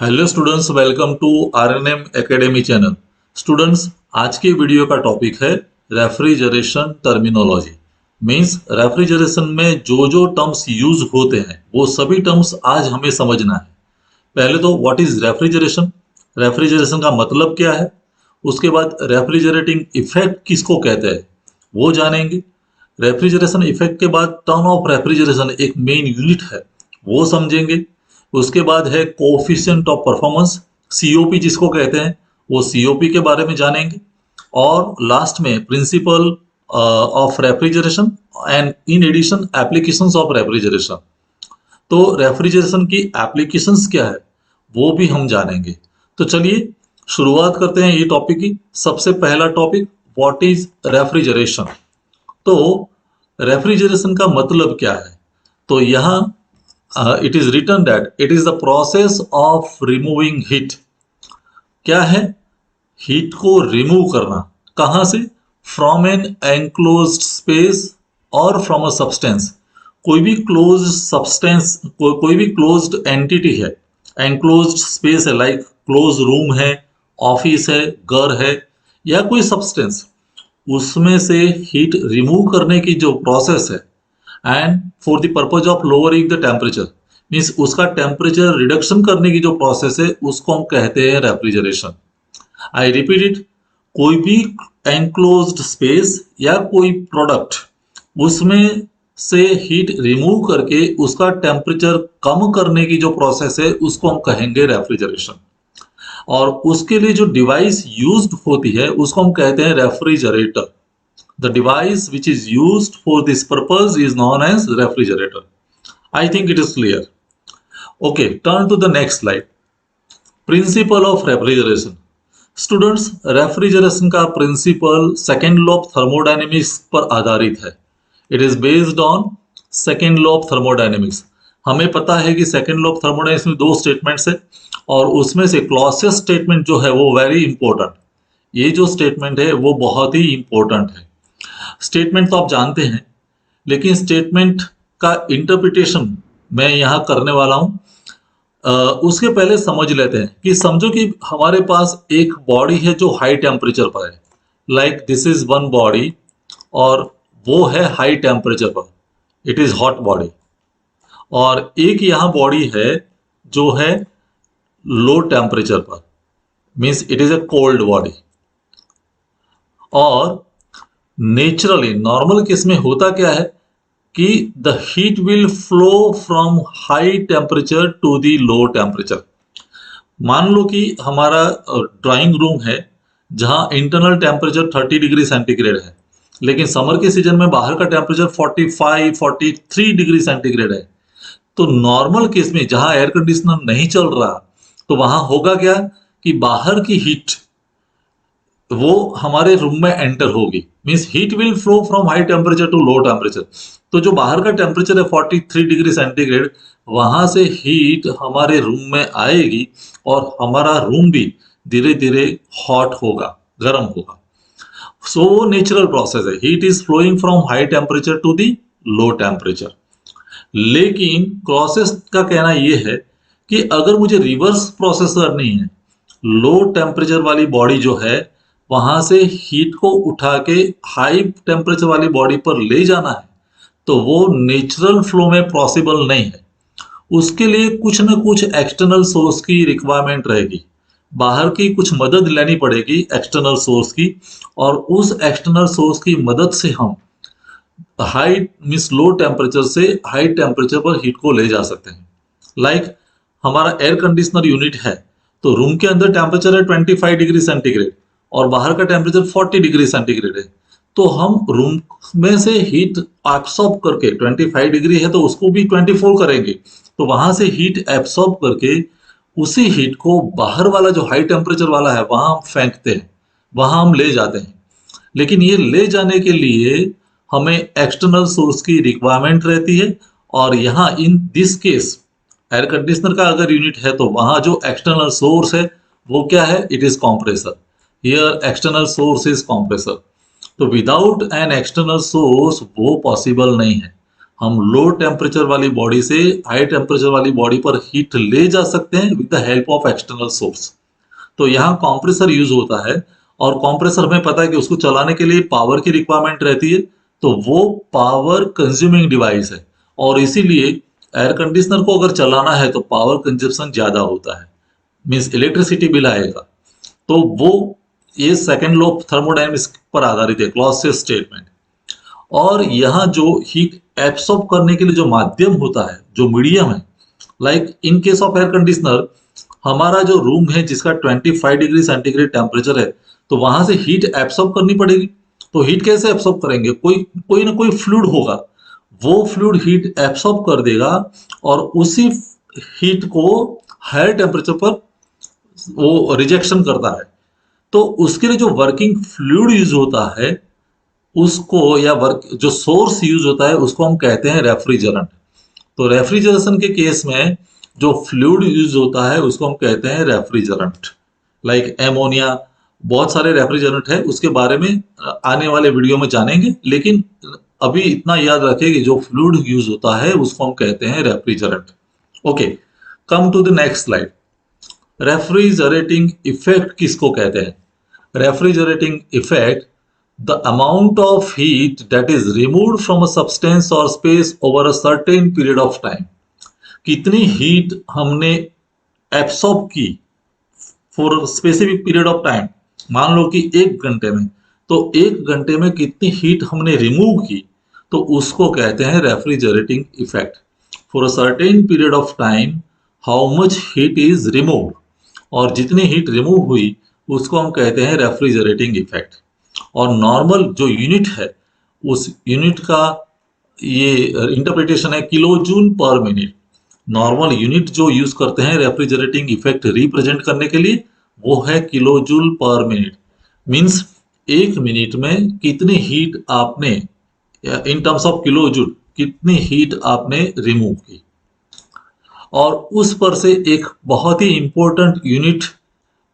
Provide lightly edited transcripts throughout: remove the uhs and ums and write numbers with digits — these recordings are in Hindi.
Hello students, welcome to RNM academy channel. Students, आज की वीडियो का टॉपिक है रेफ्रिजरेशन टर्मिनोलॉजी। मींस रेफ्रिजरेशन में जो जो टर्म्स यूज होते हैं वो सभी टर्म्स आज हमें समझना है। पहले तो व्हाट इज रेफ्रिजरेशन, रेफ्रिजरेशन का मतलब क्या है। उसके बाद रेफ्रिजरेटिंग इफेक्ट किसको कहते हैं वो जानेंगे। रेफ्रिजरेशन इफेक्ट के बाद टर्न ऑफ रेफ्रिजरेशन एक मेन यूनिट है वो समझेंगे। उसके बाद है कोफिशिएंट ऑफ परफॉर्मेंस, सीओपी जिसको कहते हैं, वो सीओपी के बारे में जानेंगे। और लास्ट में principle of refrigeration and in addition applications of refrigeration. तो रेफ्रिजरेशन की एप्लीकेशंस क्या है वो भी हम जानेंगे। तो चलिए शुरुआत करते हैं ये टॉपिक की। सबसे पहला टॉपिक, व्हाट इज रेफ्रिजरेशन। तो रेफ्रिजरेशन का मतलब क्या है। तो यहाँ it is written that it is the process of removing heat. क्या है? हीट को रिमूव करना। कहाँ से? From an enclosed space or from a substance. कोई भी क्लोज्ड सब्सटेंस, कोई भी क्लोज्ड एंटिटी है, एनक्लोज्ड स्पेस है, लाइक क्लोज रूम है, ऑफिस है, घर है, या कोई सब्सटेंस, उसमें से हीट रिमूव करने की जो प्रोसेस है and for the purpose of lowering the temperature, means उसका टेम्परेचर रिडक्शन करने की जो प्रोसेस है उसको हम कहते हैं रेफ्रिजरेशन। आई रिपीट इट, कोई भी एनक्लोज्ड स्पेस या कोई प्रोडक्ट, उसमें से हीट रिमूव करके उसका टेम्परेचर कम करने की जो प्रोसेस है उसको हम कहेंगे रेफ्रिजरेशन। और उसके लिए जो डिवाइस यूज्ड होती है उसको हम कहते हैं refrigerator. The device which is used for this purpose is known as refrigerator. I think it is clear. Okay, turn to the next slide. Principle of refrigeration. Students, refrigeration का principle second law of thermodynamics पर आधारित है। It is based on second law of thermodynamics. हमें पता है कि सेकेंड लॉ ऑफ थर्मोडायनेमिक्स में दो स्टेटमेंट्स है और उसमें से क्लॉसियस स्टेटमेंट जो है वो वेरी इंपॉर्टेंट। ये जो स्टेटमेंट है वो बहुत ही इंपॉर्टेंट है। स्टेटमेंट तो आप जानते हैं, लेकिन स्टेटमेंट का इंटरप्रिटेशन मैं यहाँ करने वाला हूँ। उसके पहले समझ लेते हैं कि समझो कि हमारे पास एक बॉडी है जो हाई टेम्परेचर पर है, like this is one body, और वो है हाई टेम्परेचर पर, इट इज हॉट बॉडी। और एक यहाँ बॉडी है जो है लो टेम्परेचर पर, means it is a cold body. और नेचुरली नॉर्मल केस में होता क्या है कि the heat will flow from high temperature to the low temperature. मान लो कि हमारा ड्राइंग रूम है जहां इंटरनल टेम्परेचर 30 डिग्री सेंटीग्रेड है, लेकिन समर के सीजन में बाहर का टेम्परेचर 45-43 डिग्री सेंटीग्रेड है। तो नॉर्मल केस में जहां एयर कंडीशनर नहीं चल रहा, तो वहां होगा क्या कि बाहर की हीट वो हमारे रूम में एंटर होगी, means heat will flow from high temperature to low temperature. तो जो बाहर का टेम्परेचर है 43 डिग्री सेंटीग्रेड, वहां से हीट हमारे रूम में आएगी और हमारा रूम भी धीरे धीरे हॉट होगा, गर्म होगा। सो वो नेचुरल प्रोसेस है, heat is flowing from high temperature to the low temperature. लेकिन प्रोसेस का कहना यह है कि अगर मुझे रिवर्स प्रोसेस करनी है, लो टेम्परेचर वाली बॉडी जो है वहां से हीट को उठा के हाई टेम्परेचर वाली बॉडी पर ले जाना है, तो वो नेचुरल फ्लो में पॉसिबल नहीं है। उसके लिए कुछ ना कुछ एक्सटर्नल सोर्स की रिक्वायरमेंट रहेगी, बाहर की कुछ मदद लेनी पड़ेगी एक्सटर्नल सोर्स की। और उस एक्सटर्नल सोर्स की मदद से हम हाई मीन्स लो टेम्परेचर से हाई टेम्परेचर पर हीट को ले जा सकते हैं। लाइक हमारा एयर कंडीशनर यूनिट है, तो रूम के अंदर टेम्परेचर है 25 डिग्री सेंटीग्रेड और बाहर का टेम्परेचर 40 डिग्री सेंटीग्रेड है। तो हम रूम में से हीट एब्सॉर्ब करके, 25 डिग्री है तो उसको भी 24 करेंगे, तो वहां से हीट एब्सॉर्ब करके उसी हीट को बाहर वाला जो हाई टेम्परेचर वाला है वहां हम फेंकते हैं, वहां हम ले जाते हैं। लेकिन ये ले जाने के लिए हमें एक्सटर्नल सोर्स की रिक्वायरमेंट रहती है। और यहाँ in this case air conditioner का अगर यूनिट है तो वहां जो एक्सटर्नल सोर्स है वो क्या है? It is compressor. Here external source is compressor. तो विदाउट एन एक्सटर्नल सोर्स वो पॉसिबल नहीं है। हम लो टेम्परेचर वाली बॉडी से हाई टेम्परेचर वाली बॉडी पर हीट ले जा सकते हैं with the help of external source. तो यहाँ कॉम्प्रेसर यूज होता है, और कॉम्प्रेसर हमें पता है कि उसको चलाने के लिए पावर की रिक्वायरमेंट रहती है, तो वो पावर कंज्यूमिंग डिवाइस है, और इसीलिए एयर कंडीशनर को अगर चलाना है तो पावर कंजप्शन ज्यादा होता है, मीन्स इलेक्ट्रिसिटी बिल आएगा। तो वो ये सेकेंड लॉ ऑफ थर्मोडायनेमिक्स पर आधारित है, क्लॉसियस स्टेटमेंट। और यहाँ जो हीट एब्सॉर्ब करने के लिए जो माध्यम होता है, जो मीडियम है, like in case of air conditioner, हमारा जो रूम है जिसका 25 डिग्री सेंटीग्रेड टेम्परेचर है, तो वहां से हीट एब्सॉर्ब करनी पड़ेगी। तो हीट कैसे एब्सॉर्ब करेंगे? कोई कोई ना कोई फ्लूइड होगा, वो फ्लूइड हीट एब्सॉर्ब कर देगा, और उसी हीट को हायर टेम्परेचर पर वो रिजेक्शन करता है। तो उसके लिए जो वर्किंग फ्लूइड यूज होता है उसको, या वर्क जो सोर्स यूज होता है उसको हम कहते हैं रेफ्रिजरेंट। तो रेफ्रिजरेशन के केस में जो फ्लूइड यूज होता है उसको हम कहते हैं रेफ्रिजरेंट, लाइक एमोनिया। बहुत सारे रेफ्रिजरेंट है, उसके बारे में आने वाले वीडियो में जानेंगे, लेकिन अभी इतना याद रखें कि जो फ्लूइड यूज होता है उसको हम कहते हैं refrigerant. Okay, come to the next slide. Refrigerating effect किसको कहते हैं? Refrigerating effect, the amount of heat that is removed from a substance or space over a certain period of time। कितनी हीट हमने एब्सॉर्ब की for specific period of time, मान लो कि 1 घंटे में, तो 1 घंटे में कितनी हीट हमने रिमूव की, तो उसको कहते हैं refrigerating effect. For a certain period of time how much heat is removed, और जितनी हीट रिमूव हुई उसको हम कहते हैं रेफ्रिजरेटिंग इफेक्ट। और नॉर्मल जो यूनिट है उस यूनिट का ये इंटरप्रिटेशन है किलो जूल पर मिनट। नॉर्मल यूनिट जो यूज करते हैं रेफ्रिजरेटिंग इफेक्ट रिप्रेजेंट करने के लिए, वो है किलो जूल पर मिनट। मीन्स 1 मिनट में कितनी हीट आपने, in terms of kilo joule, कितनी हीट आपने रिमूव की। और उस पर से एक बहुत ही इंपॉर्टेंट यूनिट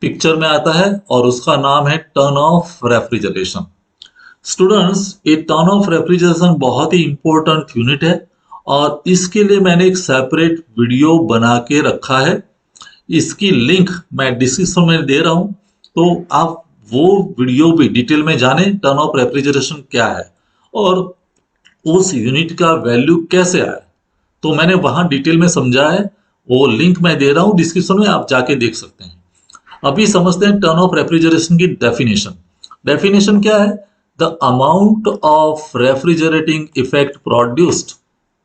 पिक्चर में आता है, और उसका नाम है टर्न ऑफ रेफ्रिजरेशन। स्टूडेंट्स, ये टर्न ऑफ रेफ्रिजरेशन बहुत ही इंपॉर्टेंट यूनिट है, और इसके लिए मैंने एक सेपरेट वीडियो बना के रखा है। इसकी लिंक मैं डिस्क्रिप्शन में दे रहा हूं, तो आप वो वीडियो भी डिटेल में जाने टर्न ऑफ रेफ्रिजरेशन क्या है और उस यूनिट का वैल्यू कैसे आया। तो मैंने वहां डिटेल में समझा है, वो लिंक मैं दे रहा हूं डिस्क्रिप्शन में, आप जाके देख सकते हैं। अभी समझते हैं टर्न ऑफ रेफ्रिजरेशन की डेफिनेशन। डेफिनेशन क्या है? The amount of refrigerating effect produced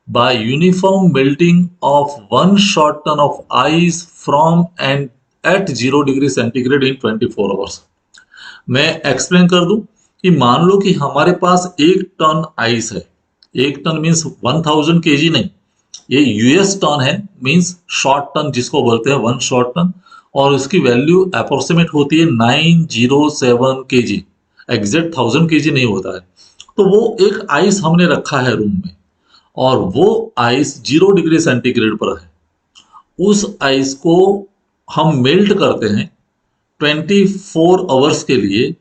by uniform melting of 1 short ton of ice from and at 0 degree centigrade in 24 hours. मैं एक्सप्लेन कर दूं कि मान लो कि हमारे पास 1 टन आइस है। 1 टन मीन्स 1000 kg नहीं, ये यूएस टन है, मीन्स शॉर्ट टन जिसको बोलते हैं 1 short ton, और उसकी वैल्यू अप्रोक्सीमेट होती है 907 kg। एग्जैक्ट 1000 kg नहीं होता है। तो वो एक आइस हमने रखा है रूम में, और वो आइस 0 डिग्री सेंटीग्रेड पर है। उस आइस को हम मेल्ट करते हैं 24 आवर्स के लिए,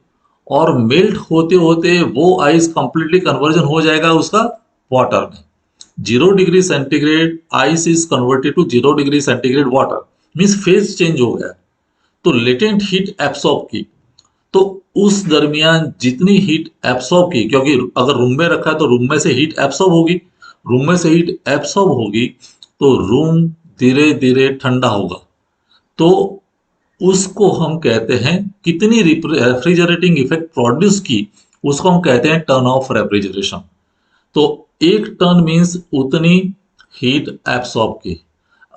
और मेल्ट होते होते वो आइस कंप्लीटली कन्वर्जन हो जाएगा उसका वाटर में। 0 degree centigrade ice is converted to 0 degree centigrade water, means phase change हो गया। तो लेटेंट हीट एब्सॉर्ब की, तो उस दरमियान जितनी हीट एब्सॉर्ब की, क्योंकि अगर रूम में रखा है तो रूम में से हीट एब्सॉर्ब होगी, रूम में से हीट एब्सॉर्ब होगी तो रूम धीरे धीरे ठंडा होगा। तो उसको हम कहते हैं, कितनी रेफ्रिजरेटिंग इफेक्ट प्रोड्यूस की, उसको हम कहते हैं टर्न ऑफ रेफ्रिजरेशन। तो 1 टन मीन्स उतनी हीट एब्सॉर्ब की।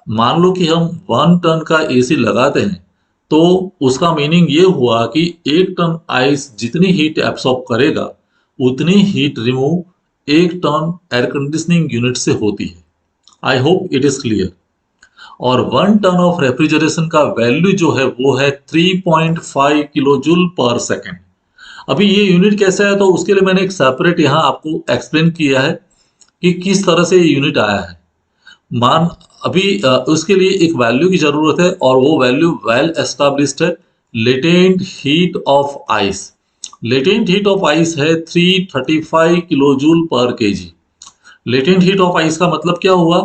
मान लो कि हम 1 टन का एसी लगाते हैं, तो उसका मीनिंग ये हुआ कि 1 टन आइस जितनी हीट एब्सॉर्ब करेगा उतनी heat remove 1 ton air conditioning unit से होती है। I hope it is clear. और 1 टन ऑफ रेफ्रिजरेशन का वैल्यू जो है वो है 3.5 किलो जूल पर सेकेंड। अभी ये यूनिट कैसे है, तो उसके लिए मैंने एक सेपरेट यहाँ आपको एक्सप्लेन किया है कि किस तरह से ये यूनिट आया है। मान अभी उसके लिए एक वैल्यू की जरूरत है, और वो वैल्यू वेल एस्टैब्लिश्ड है, latent heat of ice. Latent heat of ice है 335 किलो जूल पर KG. Latent heat of ice का मतलब क्या हुआ?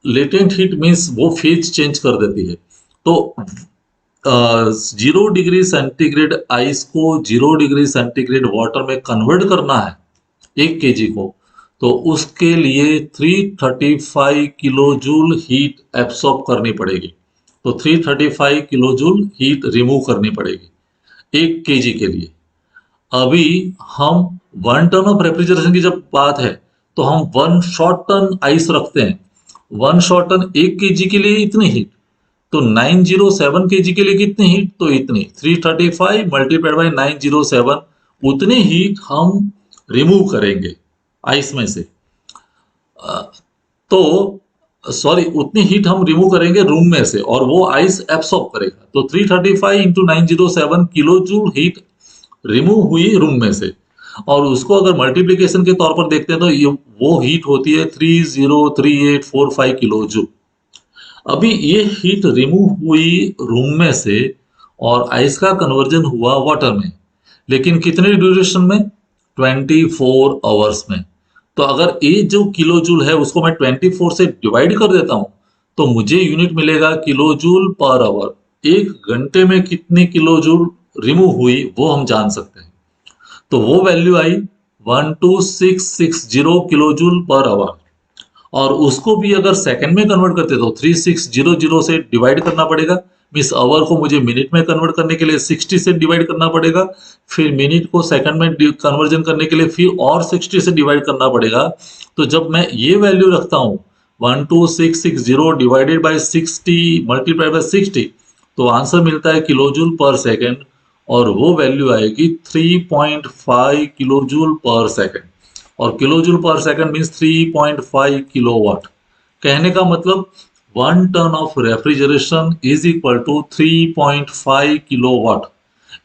लेटेंट हीट मीन्स वो फेज चेंज कर देती है। तो 0 डिग्री सेंटीग्रेड आइस को 0 डिग्री सेंटीग्रेड वाटर में कन्वर्ट करना है 1 kg को, तो उसके लिए 335 किलो जूल हीट एब्सॉर्ब करनी पड़ेगी। तो 335 किलो जूल हीट रिमूव करनी पड़ेगी 1 kg के लिए। अभी हम 1 टन ऑफ रेफ्रिजरेशन की जब बात है तो हम 1 शॉर्ट टन आइस रखते हैं। 1 शॉर्ट टन 1 kg के लिए इतनी हीट, तो 907 kg के लिए कितनी हीट? तो इतनी 335 मल्टीप्लाइड बाई 907, उतनी हीट हम रिमूव करेंगे आइस में से। तो सॉरी, उतनी हीट हम रिमूव करेंगे रूम में से और वो आइस एब्सॉर्ब करेगा। तो 335 into 907 kilo joule heat remove हुई रूम में से, और उसको अगर मल्टीप्लिकेशन के तौर पर देखते हैं तो ये वो हीट होती है 303845 किलो जूल। अभी ये हीट रिमूव हुई रूम में से और आइस का कन्वर्जन हुआ वाटर में, लेकिन कितने ड्यूरेशन में? 24 आवर्स में। तो अगर ये जो किलो जूल है उसको मैं 24 से डिवाइड कर देता हूं तो मुझे यूनिट मिलेगा किलो जूल पर आवर। 1 घंटे में कितनी किलो जूल रिमूव हुई वो हम जान सकते हैं। तो वो वैल्यू आई 12660 किलो जूल पर आवर, और उसको भी अगर सेकंड में कन्वर्ट करते तो 3600 से डिवाइड करना पड़ेगा। मीन्स आवर को मुझे मिनट में कन्वर्ट करने के लिए 60 से डिवाइड करना पड़ेगा, फिर मिनट को सेकंड में कन्वर्जन करने के लिए फिर और 60 से डिवाइड करना पड़ेगा। तो जब मैं ये वैल्यू रखता हूँ 12660 डिवाइडेड बाई 60 मल्टीप्लाइड बाई 60, तो आंसर मिलता है किलो जूल पर सेकेंड, और वो वैल्यू आएगी 3.5 किलो जूल पर सेकेंड। और kilo joule per second means 3.5 kilowatt. कहने का मतलब 1 ton of refrigeration is equal to 3.5 kilowatt.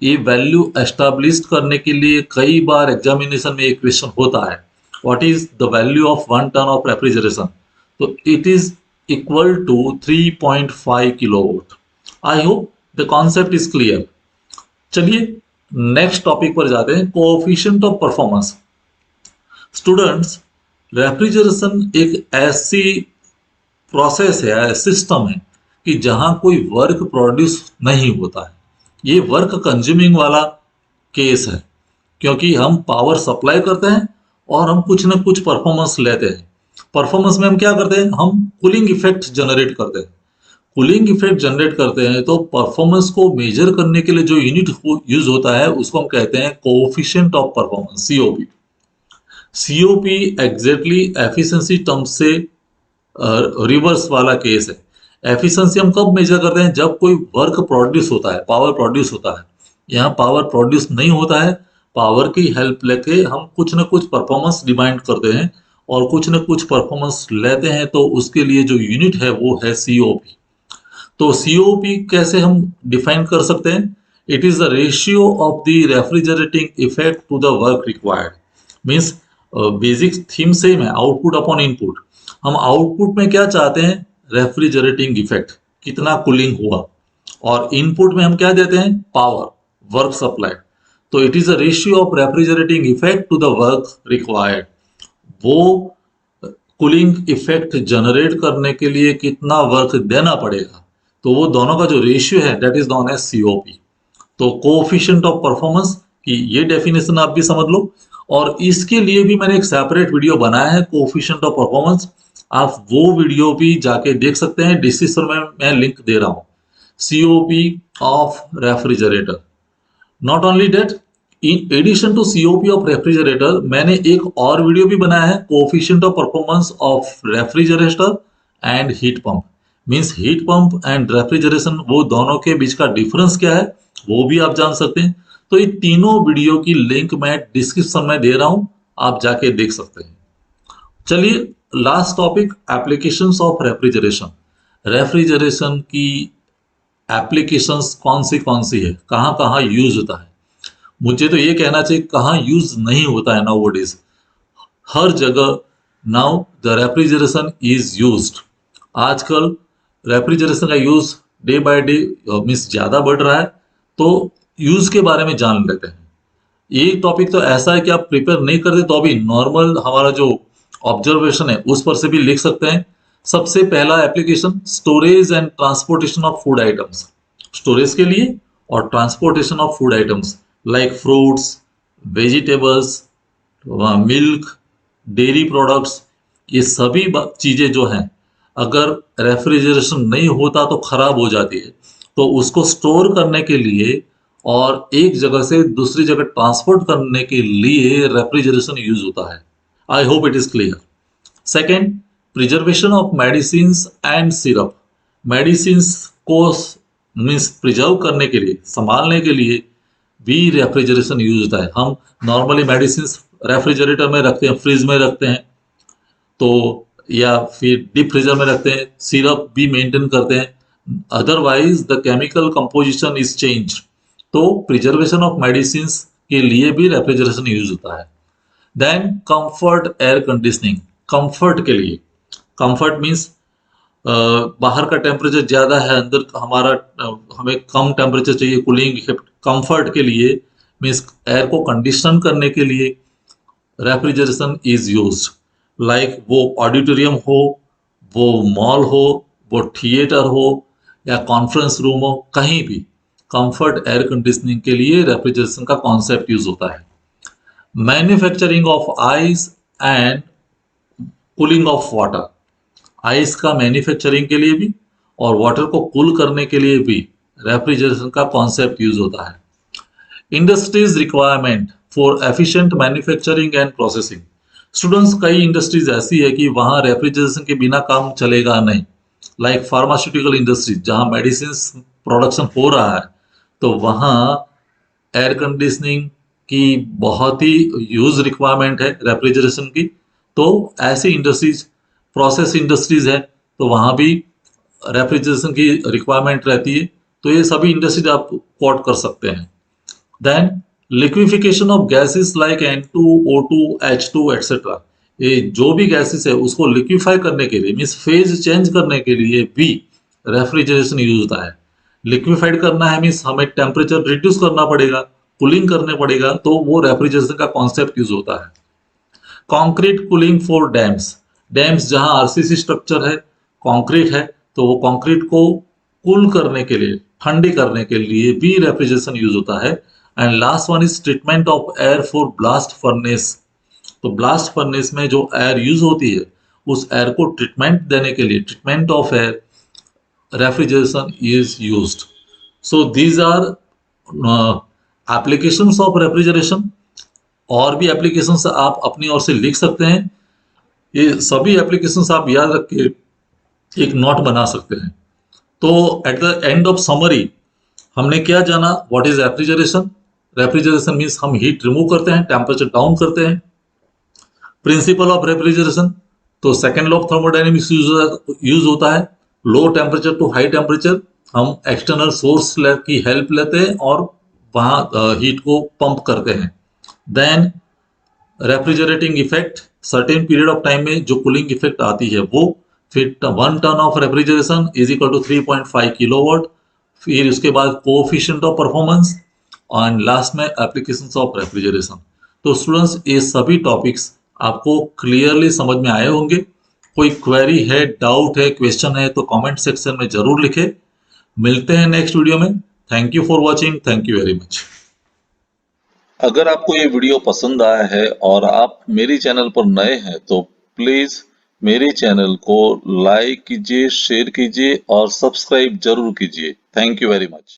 ये वैल्यू एस्टैब्लिश करने के लिए कई बार एग्जामिनेशन में एक क्वेश्चन होता है, what is the value of 1 ton of refrigeration? तो it is equal to 3.5 kilowatt. I hope the concept is clear. चलिए नेक्स्ट टॉपिक पर जाते हैं, coefficient of performance. Students, refrigeration एक ऐसी प्रोसेस है, सिस्टम है कि जहां कोई वर्क प्रोड्यूस नहीं होता है। ये वर्क कंज्यूमिंग वाला केस है, क्योंकि हम पावर सप्लाई करते हैं और हम कुछ ना कुछ परफॉर्मेंस लेते हैं। परफॉर्मेंस में हम क्या करते हैं? हम कूलिंग इफेक्ट जनरेट करते हैं। कूलिंग इफेक्ट जनरेट करते हैं तो परफॉर्मेंस को मेजर करने के लिए जो यूनिट यूज होता है उसको हम कहते हैं coefficient of performance, COP. COP exactly efficiency term से रिवर्स वाला केस है। एफिशिएंसी हम कब मेजर करते हैं? जब कोई वर्क प्रोड्यूस होता है, पावर प्रोड्यूस होता है। यहाँ पावर प्रोड्यूस नहीं होता है, पावर की हेल्प लेके हम कुछ ना कुछ परफॉर्मेंस डिमांड करते हैं और कुछ ना कुछ परफॉर्मेंस लेते हैं, तो उसके लिए जो यूनिट है वो है सीओपी। तो सीओपी कैसे हम डिफाइन कर सकते हैं? It is the ratio of the refrigerating effect to the work required. Means basic theme same है, आउटपुट अपॉन इनपुट। हम आउटपुट में क्या चाहते हैं? रेफ्रिजरेटिंग इफेक्ट, कितना कूलिंग हुआ, और इनपुट में हम क्या देते हैं? Power, work supply. तो it is a ratio of refrigerating effect to the work required. वो कूलिंग इफेक्ट जनरेट करने के लिए कितना वर्क देना पड़ेगा, तो वो दोनों का जो रेशियो है that is known as COP. तो कोएफिशिएंट ऑफ परफॉर्मेंस की ये डेफिनेशन आप भी समझ लो, और इसके लिए भी मैंने एक सेपरेट वीडियो बनाया है, कोएफिशिएंट ऑफ परफॉर्मेंस। आप वो वीडियो भी जाके देख सकते हैं, डिस्क्रिप्शन में मैं लिंक दे रहा हूं। COP of refrigerator. Not only that, in addition to COP of refrigerator मैंने एक और वीडियो भी बनाया है, coefficient of performance of refrigerator and heat pump. Means heat pump and refrigeration, वो दोनों के बीच का डिफरेंस क्या है वो भी आप जान सकते हैं। तो ये तीनों वीडियो की लिंक मैं डिस्क्रिप्शन में दे रहा हूं, आप जाके देख सकते हैं। चलिए last topic, applications of refrigeration. Refrigeration की एप्लीकेशंस कौन सी है, कहाँ कहाँ यूज होता है? मुझे तो ये कहना चाहिए कहाँ यूज नहीं होता है नाउ डेज। हर जगह now the refrigeration is used. आजकल रेफ्रिजरेशन का use day by day means ज्यादा बढ़ रहा है, तो यूज के बारे में जान लेते हैं। ये टॉपिक तो ऐसा है कि आप प्रिपेयर नहीं करते तो अभी नॉर्मल हमारा जो ऑब्जर्वेशन है उस पर से भी लिख सकते हैं। सबसे पहला application, storage and transportation of food items. Storage के लिए और transportation of food items like fruits, vegetables, milk, dairy products, ये सभी चीजें जो हैं, अगर रेफ्रिजरेशन नहीं होता तो खराब हो जाती है। तो उसको स्टोर करने के लिए और एक जगह से दूसरी जगह ट्रांसपोर्ट करने के लिए रेफ्रिजरेशन यूज होता है। I hope it is clear. Second, preservation of medicines and syrup. Medicines को मीन्स प्रिजर्व करने के लिए, संभालने के लिए भी रेफ्रिजरेशन यूज होता है। हम नॉर्मली मेडिसिन्स रेफ्रिजरेटर में रखते हैं, फ्रिज में रखते हैं, तो या फिर डीप फ्रीजर में रखते हैं, सिरप भी मेंटेन करते हैं। Otherwise the chemical composition is change. तो प्रिजर्वेशन ऑफ मेडिसिन के लिए भी रेफ्रिजरेशन यूज होता है। Then comfort air conditioning, comfort के लिए। कंफर्ट मीन्स बाहर का टेम्परेचर ज्यादा है, अंदर हमारा हमें कम टेम्परेचर चाहिए, कूलिंग इफेक्ट। कंफर्ट के लिए मीन्स एयर को कंडीशन करने के लिए रेफ्रिजरेशन इज यूज्ड। लाइक वो ऑडिटोरियम हो, वो मॉल हो, वो थिएटर हो या कॉन्फ्रेंस रूम हो, कहीं भी कंफर्ट एयर कंडीशनिंग के लिए रेफ्रिजरेशन का कॉन्सेप्ट यूज होता है। Manufacturing of ice and cooling of water. Ice का मैन्युफैक्चरिंग के लिए भी और वाटर को कूल करने के लिए भी रेफ्रिजरेशन का कॉन्सेप्ट यूज होता है। Industries requirement for efficient manufacturing and processing. Students, कई इंडस्ट्रीज ऐसी है कि वहां रेफ्रिजरेशन के बिना काम चलेगा नहीं। लाइक फार्मास्यूटिकल इंडस्ट्रीज, जहां मेडिसिन प्रोडक्शन हो रहा है, तो वहां एयर कंडीशनिंग की बहुत ही यूज रिक्वायरमेंट है रेफ्रिजरेशन की। तो ऐसी इंडस्ट्रीज, प्रोसेस इंडस्ट्रीज है, तो वहां भी रेफ्रिजरेशन की रिक्वायरमेंट रहती है। तो ये सभी इंडस्ट्रीज आप कोट कर सकते हैं। Then liquefaction of gases like N2, O2, H2 etcetera. ये जो भी गैसेस है उसको लिक्विफाई करने के लिए, मीन्स फेज चेंज करने के लिए भी रेफ्रिजरेशन यूज होता है। लिक्विफाइड करना है मीन्स हमें टेम्परेचर रिड्यूस करना पड़ेगा, कूलिंग करने पड़ेगा, तो वो रेफ्रिजरेशन का कॉन्सेप्ट यूज होता है। Concrete cooling for dams. Dams जहां आरसीसी स्ट्रक्चर है, कंक्रीट है, तो वो कंक्रीट को कूल करने के लिए, ठंडी करने के लिए भी रेफ्रिजरेशन यूज होता है। And last one is treatment of air for blast furnace. तो ब्लास्ट फर्नेस में जो एयर यूज होती है, उस एयर को ट्रीटमेंट देने के लिए, treatment of air, refrigeration is used. So these are applications of refrigeration. और भी एप्लीकेशंस आप अपनी ओर से लिख सकते हैं। ये सभी एप्लीकेशंस आप याद रख के एक नोट बना सकते हैं। तो at the end of summary हमने क्या जाना, what is refrigeration. Refrigeration means हम हीट रिमूव करते हैं, टेम्परेचर डाउन करते हैं। प्रिंसिपल ऑफ रेफ्रिजरेशन, तो second law of thermodynamics use होता है। Low temperature to high temperature हम एक्सटर्नल सोर्स की हेल्प लेते हैं और वहां हीट को पंप करते हैं। Then refrigerating effect, certain period of time में जो कूलिंग इफेक्ट आती है वो। फिर 1 ton of refrigeration is equal to 3.5 kilowatt. फिर उसके बाद coefficient of performance and last में एप्लीकेशंस ऑफ रेफ्रिजरेशन। तो स्टूडेंट्स, ये सभी टॉपिक्स आपको क्लियरली समझ में आए होंगे। कोई क्वेरी है, डाउट है, क्वेश्चन है तो कमेंट सेक्शन में जरूर लिखे। मिलते हैं नेक्स्ट वीडियो में। Thank you for watching, thank you very much. अगर आपको ये वीडियो पसंद आया है और आप मेरी चैनल पर नए हैं तो प्लीज मेरे चैनल को लाइक कीजिए, शेयर कीजिए और सब्सक्राइब जरूर कीजिए। Thank you very much.